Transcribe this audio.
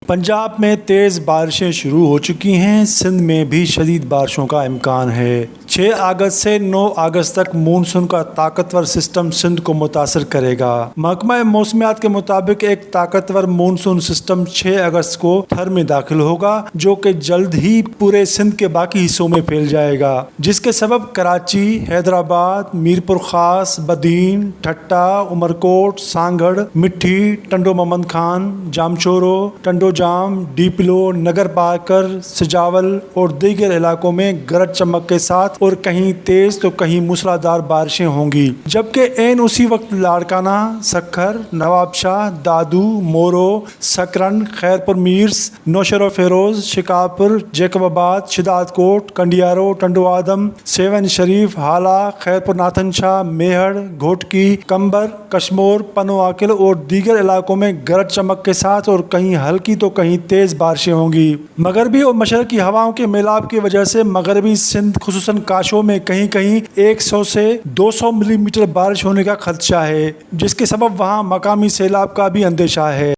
पंजाब में तेज़ बारिशें शुरू हो चुकी हैं। सिंध में भी शदीद बारिशों का इम्कान है। 6 अगस्त से 9 अगस्त तक मानसून का ताकतवर सिस्टम सिंध को मुतासर करेगा। महकमा मौसमियात के मुताबिक एक ताकतवर मानसून सिस्टम 6 अगस्त को थर में दाखिल होगा, जो कि जल्द ही पूरे सिंध के बाकी हिस्सों में फैल जाएगा, जिसके सबब कराची, हैदराबाद, मीरपुर खास, बदीन, ठट्टा, उमरकोट, सांगड़, मिट्टी, टंडो मोहम्मद खान, जामचोरो, टंडो जाम, डीपलो, नगर पाकर, सजावल और दीगर इलाकों में गरज चमक के साथ और कहीं तेज तो कहीं मूसलाधार बारिशें होंगी, जबकि ऐन उसी वक्त लाड़काना, सखर, नवाबशाह, दादू, मोरो, सकरन, खैरपुर मीर्स, नौशेरो फेरोज, शिकापुर, जैकबाबाद, शिदातकोट, कंडियारो, टंडो आदम, सेवन शरीफ, हाला, खैरपुर नाथन शाह, मेहड़, घोटकी, कंबर, कश्मोर, पनो आकिल और दीगर इलाकों में गरज चमक के साथ और कहीं हल्की तो कहीं तेज़ बारिशें होंगी। मगरबी और मशरकी हवाओं के मिलाप की वजह से मगरबी सिंध खुसूसन काशों में कहीं कहीं 100 से 200 मिलीमीटर बारिश होने का खदशा है, जिसके सबब वहाँ मकामी सैलाब का भी अंदेशा है।